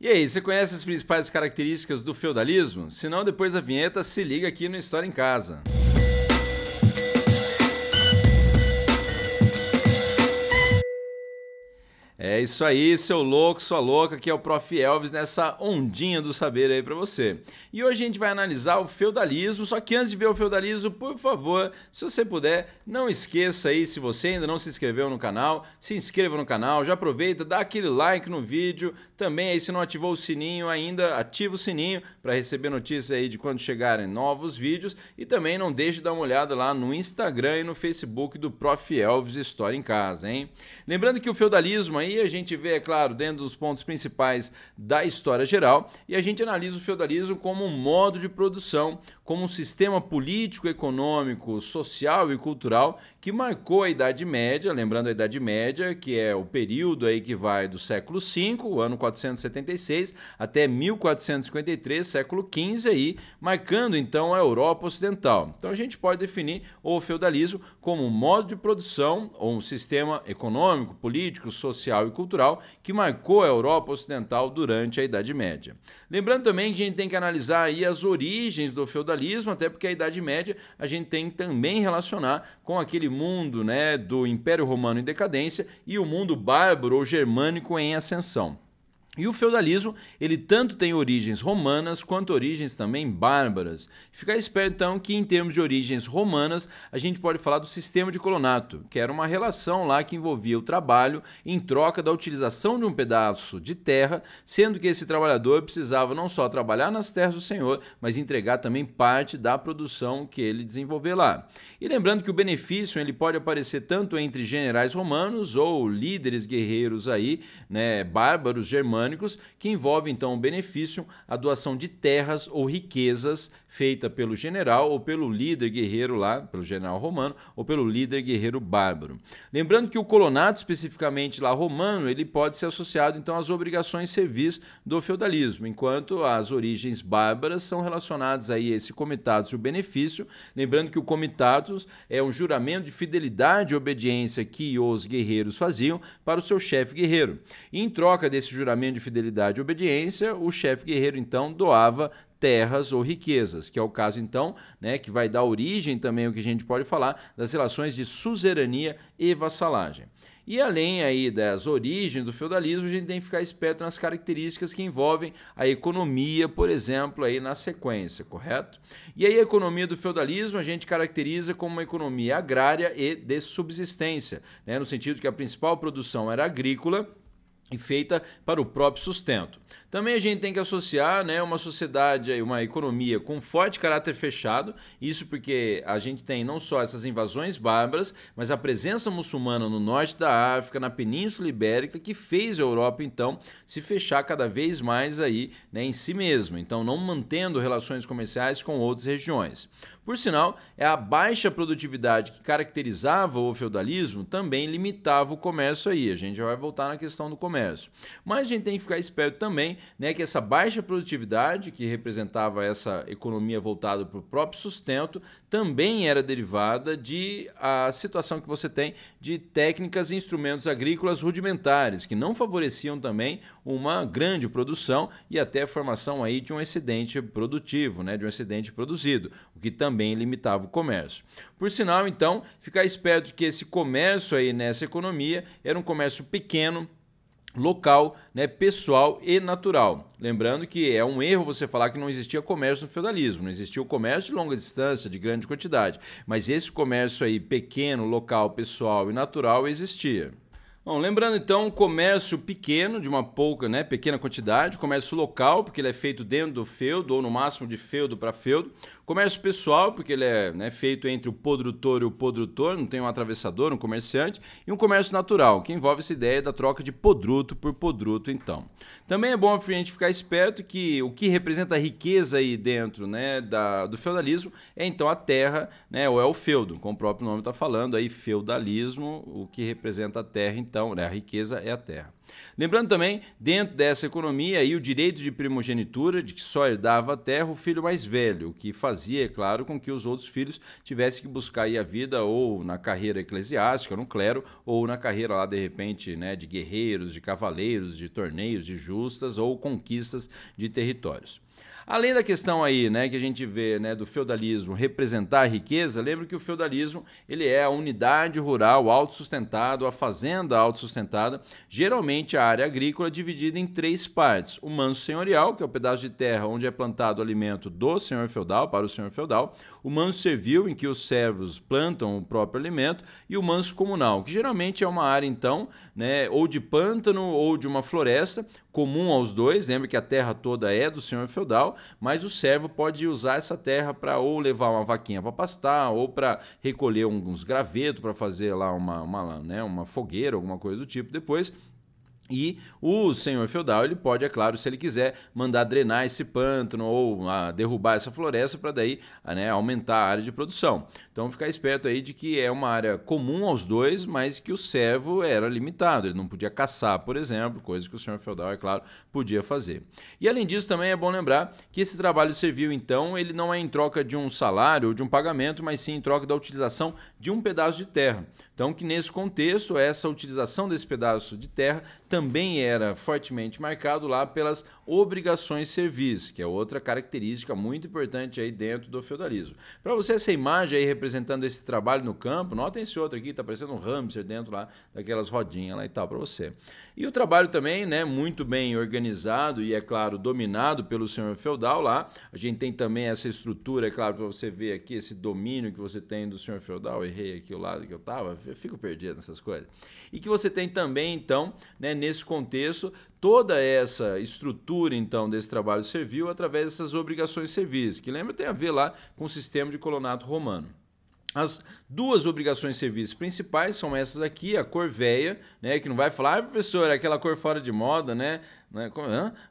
E aí, você conhece as principais características do feudalismo? Se não, depois da vinheta, se liga aqui no História em Casa. É isso aí, seu louco, sua louca, que é o Prof. Elvis nessa ondinha do saber aí pra você. E hoje a gente vai analisar o feudalismo, só que antes de ver o feudalismo, por favor, se você puder, não esqueça aí, se você ainda não se inscreveu no canal, se inscreva no canal, já aproveita, dá aquele like no vídeo, também aí se não ativou o sininho ainda, ativa o sininho para receber notícias aí de quando chegarem novos vídeos e também não deixe de dar uma olhada lá no Instagram e no Facebook do Prof. Elvis História em Casa, hein? Lembrando que o feudalismo aí a gente vê, é claro, dentro dos pontos principais da história geral e a gente analisa o feudalismo como um modo de produção, como um sistema político, econômico, social e cultural que marcou a Idade Média, lembrando a Idade Média, que é o período aí que vai do século V, o ano 476, até 1453, século XV aí, marcando então a Europa Ocidental. Então a gente pode definir o feudalismo como um modo de produção ou um sistema econômico, político, social e cultural que marcou a Europa Ocidental durante a Idade Média. Lembrando também que a gente tem que analisar aí as origens do feudalismo, até porque a Idade Média a gente tem que também relacionar com aquele mundo, né, do Império Romano em decadência e o mundo bárbaro ou germânico em ascensão. E o feudalismo, ele tanto tem origens romanas quanto origens também bárbaras. Fica esperto então que em termos de origens romanas, a gente pode falar do sistema de colonato, que era uma relação lá que envolvia o trabalho em troca da utilização de um pedaço de terra, sendo que esse trabalhador precisava não só trabalhar nas terras do senhor, mas entregar também parte da produção que ele desenvolver lá. E lembrando que o benefício ele pode aparecer tanto entre generais romanos ou líderes guerreiros aí, né, bárbaros germânicos, que envolve então o benefício, a doação de terras ou riquezas feita pelo general ou pelo líder guerreiro lá, pelo general romano ou pelo líder guerreiro bárbaro. Lembrando que o colonato, especificamente lá romano, ele pode ser associado então às obrigações civis do feudalismo, enquanto as origens bárbaras são relacionadas aí a esse comitatus e o benefício. Lembrando que o comitatus é um juramento de fidelidade e obediência que os guerreiros faziam para o seu chefe guerreiro. E em troca desse juramento de fidelidade e obediência, o chefe guerreiro então doava terras ou riquezas, que é o caso então, né, que vai dar origem também ao que a gente pode falar das relações de suzerania e vassalagem. E além aí das origens do feudalismo, a gente tem que ficar esperto nas características que envolvem a economia, por exemplo, aí na sequência, correto? E aí a economia do feudalismo a gente caracteriza como uma economia agrária e de subsistência, né, no sentido que a principal produção era agrícola e feita para o próprio sustento. Também a gente tem que associar, né, uma sociedade, uma economia com forte caráter fechado, isso porque a gente tem não só essas invasões bárbaras, mas a presença muçulmana no norte da África, na Península Ibérica, que fez a Europa, então, se fechar cada vez mais aí, né, em si mesma, então não mantendo relações comerciais com outras regiões. Por sinal, a baixa produtividade que caracterizava o feudalismo também limitava o comércio aí, a gente já vai voltar na questão do comércio. Mas a gente tem que ficar esperto também, né, que essa baixa produtividade, que representava essa economia voltada para o próprio sustento, também era derivada de a situação que você tem de técnicas e instrumentos agrícolas rudimentares, que não favoreciam também uma grande produção e até a formação aí de um excedente produtivo, né, de um excedente produzido, o que também limitava o comércio. Por sinal, então, ficar esperto que esse comércio aí nessa economia era um comércio pequeno, local, né, pessoal e natural. Lembrando que é um erro você falar que não existia comércio no feudalismo, não existia o comércio de longa distância, de grande quantidade, mas esse comércio aí pequeno, local, pessoal e natural existia. Bom, lembrando então, comércio pequeno, de uma pouca, né, pequena quantidade, comércio local, porque ele é feito dentro do feudo, ou no máximo de feudo para feudo, comércio pessoal, porque ele é, né, feito entre o podrutor e o podrutor, não tem um atravessador, um comerciante, e um comércio natural, que envolve essa ideia da troca de podruto por podruto, então. Também é bom a gente ficar esperto que o que representa a riqueza aí dentro, né, do feudalismo é então a terra, né, ou é o feudo, como o próprio nome está falando, aí feudalismo, o que representa a terra, então, né, a riqueza é a terra. Lembrando também, dentro dessa economia, aí, o direito de primogenitura, de que só herdava a terra o filho mais velho, o que fazia, é claro, com que os outros filhos tivessem que buscar aí a vida ou na carreira eclesiástica, no clero, ou na carreira lá, de repente, né, de guerreiros, de cavaleiros, de torneios, de justas ou conquistas de territórios. Além da questão aí, né, que a gente vê, né, do feudalismo representar a riqueza, lembra que o feudalismo ele é a unidade rural autossustentada, a fazenda autossustentada, geralmente a área agrícola dividida em 3 partes. O manso senhorial, que é o pedaço de terra onde é plantado o alimento do senhor feudal, para o senhor feudal. O manso servil, em que os servos plantam o próprio alimento. E o manso comunal, que geralmente é uma área, então, né, ou de pântano ou de uma floresta, comum aos dois. Lembra que a terra toda é do senhor feudal, mas o servo pode usar essa terra para ou levar uma vaquinha para pastar, ou para recolher uns gravetos para fazer lá uma fogueira, alguma coisa do tipo depois. E o senhor feudal, ele pode, é claro, se ele quiser, mandar drenar esse pântano ou derrubar essa floresta para daí, né, aumentar a área de produção. Então, ficar esperto aí de que é uma área comum aos dois, mas que o servo era limitado. Ele não podia caçar, por exemplo, coisa que o senhor feudal, é claro, podia fazer. E, além disso, também é bom lembrar que esse trabalho servil, então, ele não é em troca de um salário ou de um pagamento, mas sim em troca da utilização de um pedaço de terra. Então, que nesse contexto, essa utilização desse pedaço de terra também era fortemente marcado lá pelas obrigações servis, que é outra característica muito importante aí dentro do feudalismo. Para você, essa imagem aí representando esse trabalho no campo, notem esse outro aqui, está parecendo um hamster dentro lá daquelas rodinhas lá e tal, para você. E o trabalho também, né, muito bem organizado e, é claro, dominado pelo senhor feudal lá. A gente tem também essa estrutura, é claro, para você ver aqui esse domínio que você tem do senhor feudal. Errei aqui o lado que eu estava, eu fico perdido nessas coisas. E que você tem também, então, né, nesse contexto, toda essa estrutura, então, desse trabalho servil através dessas obrigações servis, que lembra, tem a ver lá com o sistema de colonato romano. As 2 obrigações servis principais são essas aqui, a corvéia, né, que não vai falar, professor, é aquela cor fora de moda, né?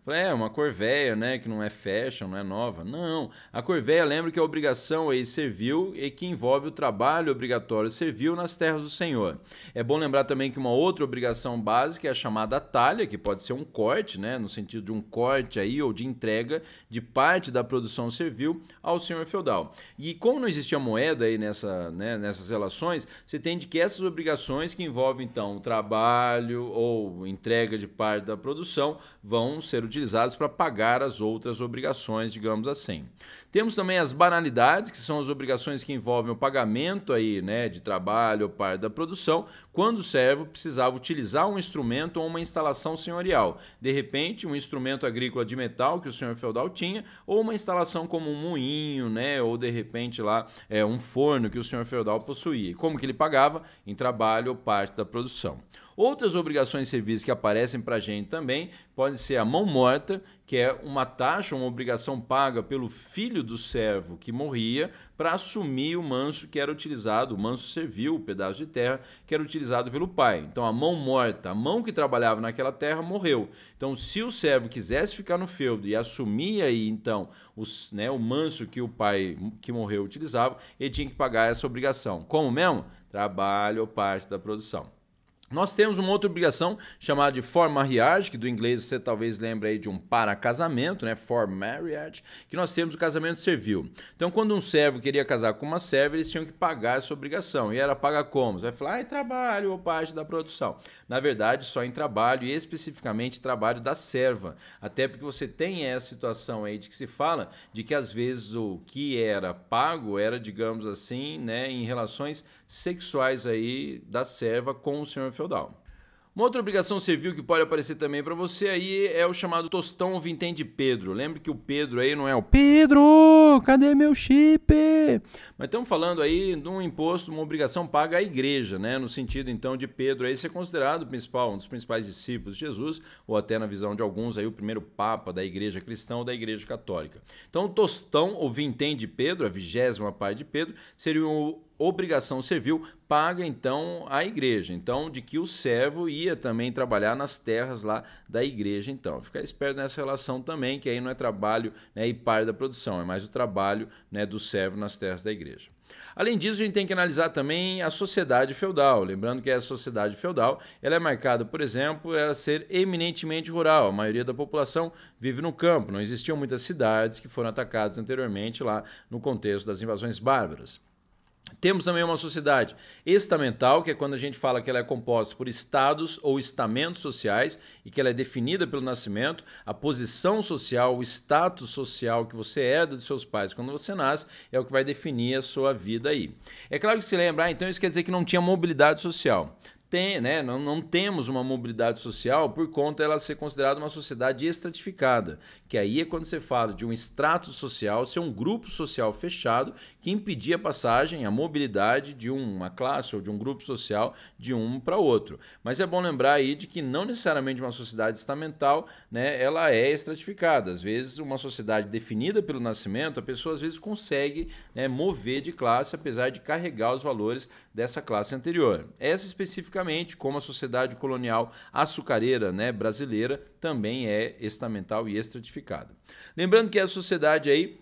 É uma corvéia, né, que não é fashion, não é nova. Não, a corvéia, lembra que é a obrigação aí servil e que envolve o trabalho obrigatório servil nas terras do senhor. É bom lembrar também que uma outra obrigação básica é a chamada talha, que pode ser um corte, né, no sentido de um corte aí ou de entrega de parte da produção servil ao senhor feudal. E como não existia moeda aí nessas relações, você entende que essas obrigações que envolvem então o trabalho ou entrega de parte da produção vão ser utilizadas para pagar as outras obrigações, digamos assim. Temos também as banalidades, que são as obrigações que envolvem o pagamento aí, né, de trabalho ou parte da produção, quando o servo precisava utilizar um instrumento ou uma instalação senhorial. De repente, um instrumento agrícola de metal que o senhor feudal tinha, ou uma instalação como um moinho, né, ou de repente lá um forno que o senhor feudal possuía. Como que ele pagava? Em trabalho ou parte da produção. Outras obrigações servis que aparecem para a gente também pode ser a mão morta, que é uma taxa, uma obrigação paga pelo filho do servo que morria para assumir o manso que era utilizado, o manso servil, o pedaço de terra que era utilizado pelo pai. Então, a mão morta, a mão que trabalhava naquela terra, morreu. Então, se o servo quisesse ficar no feudo e assumir aí, então, o manso que o pai que morreu utilizava, ele tinha que pagar essa obrigação. Como mesmo? Trabalho ou parte da produção. Nós temos uma outra obrigação chamada de for marriage, que do inglês você talvez lembre aí de um para casamento, né? For marriage, que nós temos o casamento servil. Então, quando um servo queria casar com uma serva, eles tinham que pagar essa obrigação. E era paga como? Você vai falar, em trabalho ou parte da produção. Na verdade, só em trabalho e especificamente trabalho da serva. Até porque você tem essa situação aí de que se fala de que às vezes o que era pago era, digamos assim, né, em relações sexuais aí da serva com o senhor feudal. Uma outra obrigação servil que pode aparecer também para você aí é o chamado tostão ou vintém de Pedro. Lembre que o Pedro aí não é o Pedro, cadê meu chip? Mas estamos falando aí de um imposto, uma obrigação paga à igreja, né? No sentido então de Pedro aí ser considerado um dos principais discípulos de Jesus, ou até na visão de alguns aí o primeiro papa da igreja cristã ou da igreja católica. Então o tostão ou vintém de Pedro, a 20ª parte de Pedro, seria obrigação servil paga então a igreja, então de que o servo ia também trabalhar nas terras lá da igreja. Então fica esperto nessa relação também, que aí não é trabalho, né, e parte da produção, é mais o trabalho, né, do servo nas terras da igreja. Além disso, a gente tem que analisar também a sociedade feudal, lembrando que a sociedade feudal ela é marcada, por exemplo, por ela ser eminentemente rural, a maioria da população vive no campo, não existiam muitas cidades que foram atacadas anteriormente lá no contexto das invasões bárbaras. Temos também uma sociedade estamental, que é quando a gente fala que ela é composta por estados ou estamentos sociais e que ela é definida pelo nascimento, a posição social, o status social que você herda de seus pais quando você nasce é o que vai definir a sua vida aí. É claro que se lembra, então isso quer dizer que não tinha mobilidade social. Né? Não temos uma mobilidade social por conta dela ser considerada uma sociedade estratificada, que aí é quando você fala de um extrato social, ser um grupo social fechado que impedia a passagem, a mobilidade de uma classe ou de um grupo social de um para outro. Mas é bom lembrar aí de que não necessariamente uma sociedade estamental, né, ela é estratificada. Às vezes uma sociedade definida pelo nascimento, a pessoa às vezes consegue, né, mover de classe, apesar de carregar os valores dessa classe anterior. Essa especificamente, como a sociedade colonial açucareira, né, brasileira, também é estamental e estratificada. Lembrando que a sociedade aí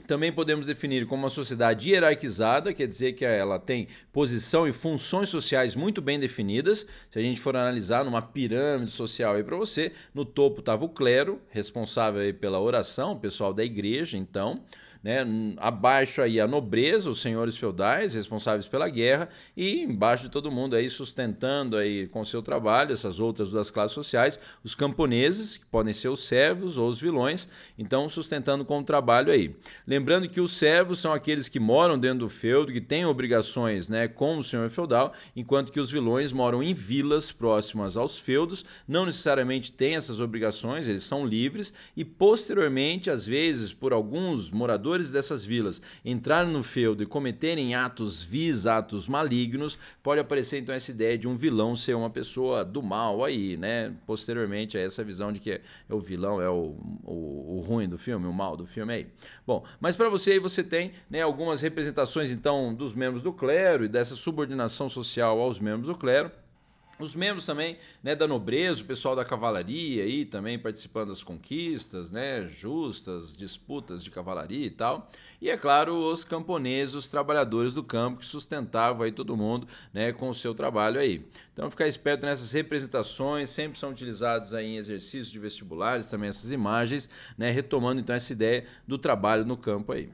também podemos definir como uma sociedade hierarquizada, quer dizer que ela tem posição e funções sociais muito bem definidas. Se a gente for analisar numa pirâmide social aí para você, no topo estava o clero, responsável aí pela oração, o pessoal da igreja, então, né? Abaixo aí a nobreza, os senhores feudais, responsáveis pela guerra, e embaixo de todo mundo aí sustentando aí com o seu trabalho, essas outras duas classes sociais, os camponeses, que podem ser os servos ou os vilões, então sustentando com o trabalho aí. Lembrando que os servos são aqueles que moram dentro do feudo, que têm obrigações, né, com o senhor feudal, enquanto que os vilões moram em vilas próximas aos feudos, não necessariamente têm essas obrigações, eles são livres, e posteriormente, às vezes, por alguns moradores dessas vilas entrarem no feudo e cometerem atos vis, atos malignos, pode aparecer então essa ideia de um vilão ser uma pessoa do mal aí, né? Posteriormente a essa visão de que é o vilão, é o ruim do filme, o mal do filme aí. Bom, mas para você aí você tem, né, algumas representações então dos membros do clero e dessa subordinação social aos membros do clero. Os membros também, né, da nobreza, o pessoal da cavalaria aí também participando das conquistas, né, justas, disputas de cavalaria e tal. E é claro, os camponeses, os trabalhadores do campo que sustentavam aí todo mundo, né, com o seu trabalho aí. Então ficar esperto nessas representações, sempre são utilizadas aí em exercícios de vestibulares também essas imagens, né, retomando então essa ideia do trabalho no campo aí.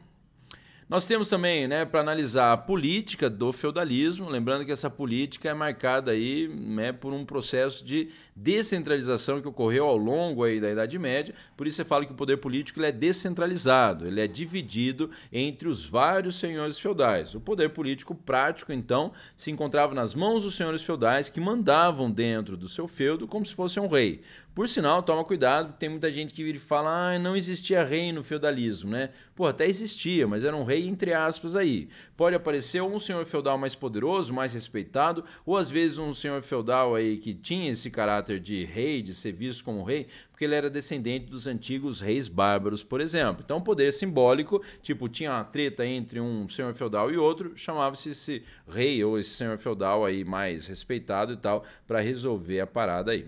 Nós temos também, né, para analisar a política do feudalismo, lembrando que essa política é marcada aí, né, por um processo de descentralização que ocorreu ao longo aí da Idade Média, por isso você fala que o poder político ele é descentralizado, ele é dividido entre os vários senhores feudais. O poder político prático, então, se encontrava nas mãos dos senhores feudais que mandavam dentro do seu feudo como se fosse um rei. Por sinal, toma cuidado, tem muita gente que vira e fala, não existia rei no feudalismo, né? Pô, até existia, mas era um rei entre aspas aí. Pode aparecer um senhor feudal mais poderoso, mais respeitado, ou às vezes um senhor feudal aí que tinha esse caráter de rei, de ser visto como rei, porque ele era descendente dos antigos reis bárbaros, por exemplo. Então, poder simbólico, tipo, tinha uma treta entre um senhor feudal e outro, chamava-se esse rei ou esse senhor feudal aí mais respeitado e tal, para resolver a parada aí.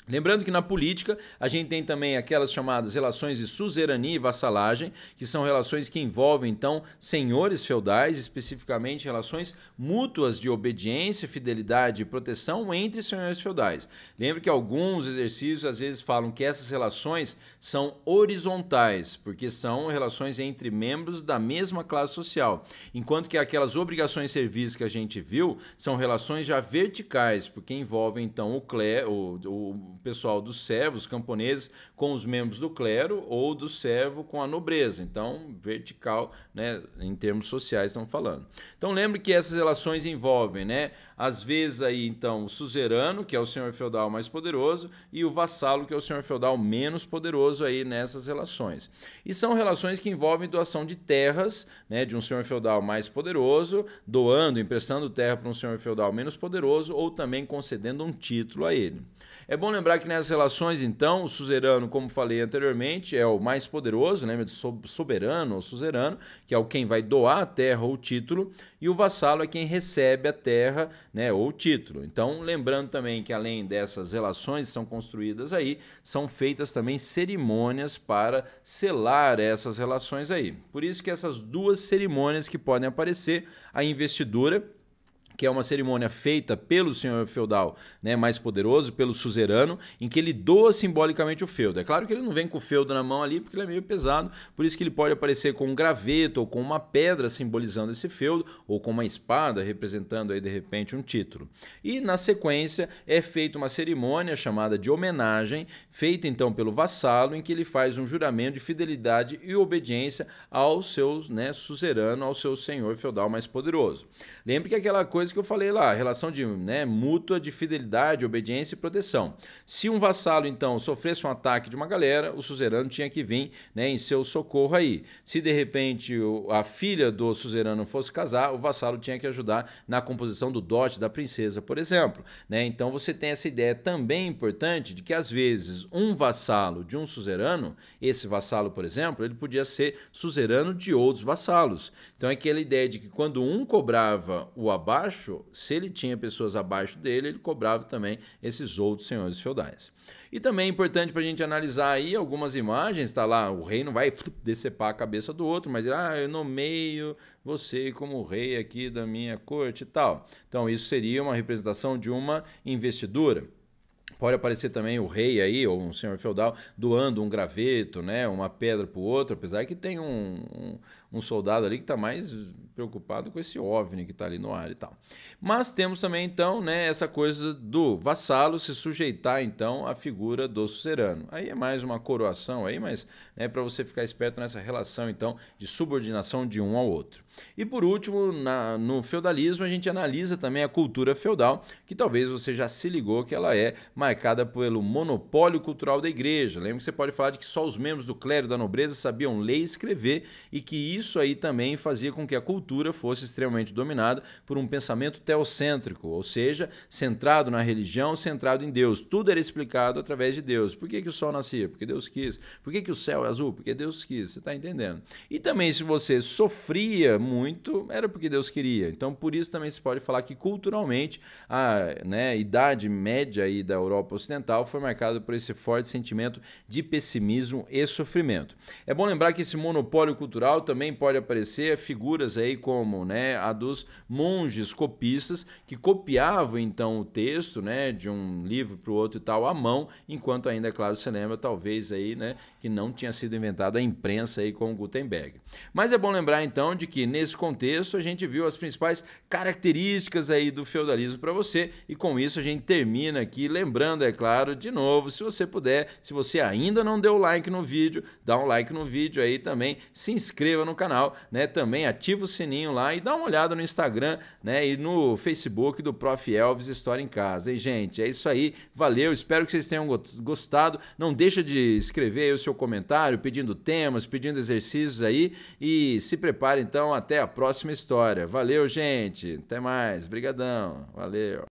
Lembrando que na política a gente tem também aquelas chamadas relações de suzerania e vassalagem, que são relações que envolvem então senhores feudais, especificamente relações mútuas de obediência, fidelidade e proteção entre senhores feudais. Lembre que alguns exercícios às vezes falam que essas relações são horizontais, porque são relações entre membros da mesma classe social, enquanto que aquelas obrigações servis que a gente viu são relações já verticais, porque envolvem então o clero, o pessoal dos servos, os camponeses, com os membros do clero ou do servo com a nobreza. Então, vertical, né, em termos sociais estão falando. Então, lembre que essas relações envolvem, né, às vezes aí, então, o suzerano, que é o senhor feudal mais poderoso, e o vassalo, que é o senhor feudal menos poderoso aí nessas relações. E são relações que envolvem doação de terras, né, de um senhor feudal mais poderoso, doando, emprestando terra para um senhor feudal menos poderoso, ou também concedendo um título a ele. É bom lembrar lembrar que nessas relações, então, o suzerano, como falei anteriormente, é o mais poderoso, lembra de soberano ou suzerano, que é o quem vai doar a terra ou título, e o vassalo é quem recebe a terra, né, ou título. Então, lembrando também que além dessas relações que são construídas aí, são feitas também cerimônias para selar essas relações aí. Por isso que essas duas cerimônias que podem aparecer, a investidura, que é uma cerimônia feita pelo senhor feudal, né, mais poderoso, pelo suzerano, em que ele doa simbolicamente o feudo. É claro que ele não vem com o feudo na mão ali, porque ele é meio pesado, por isso que ele pode aparecer com um graveto ou com uma pedra simbolizando esse feudo, ou com uma espada representando aí de repente um título. E na sequência é feita uma cerimônia chamada de homenagem, feita então pelo vassalo, em que ele faz um juramento de fidelidade e obediência ao seu, né, suzerano, ao seu senhor feudal mais poderoso. Lembre que aquela coisa que eu falei lá, a relação de, né, mútua de fidelidade, obediência e proteção. Se um vassalo, então, sofresse um ataque de uma galera, o suzerano tinha que vir, né, em seu socorro aí. Se, de repente, a filha do suzerano fosse casar, o vassalo tinha que ajudar na composição do dote da princesa, por exemplo. Né? Então, você tem essa ideia também importante de que, às vezes, um vassalo de um suzerano, esse vassalo, por exemplo, ele podia ser suzerano de outros vassalos. Então, é aquela ideia de que quando um cobrava o abaixo, se ele tinha pessoas abaixo dele, ele cobrava também esses outros senhores feudais. E também é importante para a gente analisar aí algumas imagens, tá lá, o rei não vai decepar a cabeça do outro, mas eu nomeio você como rei aqui da minha corte e tal. Então isso seria uma representação de uma investidura. Pode aparecer também o rei aí, ou um senhor feudal, doando um graveto, né, uma pedra para o outro, apesar que tem um soldado ali que está mais preocupado com esse OVNI que está ali no ar e tal. Mas temos também, então, né, essa coisa do vassalo se sujeitar, então, à figura do suzerano. Aí é mais uma coroação aí, mas né, para você ficar esperto nessa relação, então, de subordinação de um ao outro. E por último, no feudalismo, a gente analisa também a cultura feudal, que talvez você já se ligou que ela é marcada pelo monopólio cultural da igreja. Lembra que você pode falar de que só os membros do clero da nobreza sabiam ler e escrever e que isso aí também fazia com que a cultura fosse extremamente dominada por um pensamento teocêntrico, ou seja, centrado na religião, centrado em Deus. Tudo era explicado através de Deus. Por que o sol nascia? Porque Deus quis. Por que o céu é azul? Porque Deus quis. Você está entendendo? E também se você sofria muito, era porque Deus queria. Então, por isso também se pode falar que culturalmente a, né, Idade Média aí da Europa Ocidental foi marcada por esse forte sentimento de pessimismo e sofrimento. É bom lembrar que esse monopólio cultural também pode aparecer figuras aí como, né, a dos monges copistas que copiavam então o texto, né, de um livro para o outro e tal à mão, enquanto ainda, é claro, você lembra talvez aí, né, que não tinha sido inventada a imprensa aí com Gutenberg. Mas é bom lembrar então de que nesse contexto a gente viu as principais características aí do feudalismo para você e com isso a gente termina aqui lembrando, é claro, de novo, se você puder, se você ainda não deu like no vídeo, dá um like no vídeo aí também, se inscreva no canal, né, também ativa o sininho lá e dá uma olhada no Instagram, né, e no Facebook do Prof. Elvis História em Casa. E gente, é isso aí, valeu, espero que vocês tenham gostado, não deixa de escrever aí o seu comentário, pedindo temas, pedindo exercícios aí e se prepare então até a próxima história. Valeu, gente, até mais, brigadão, valeu.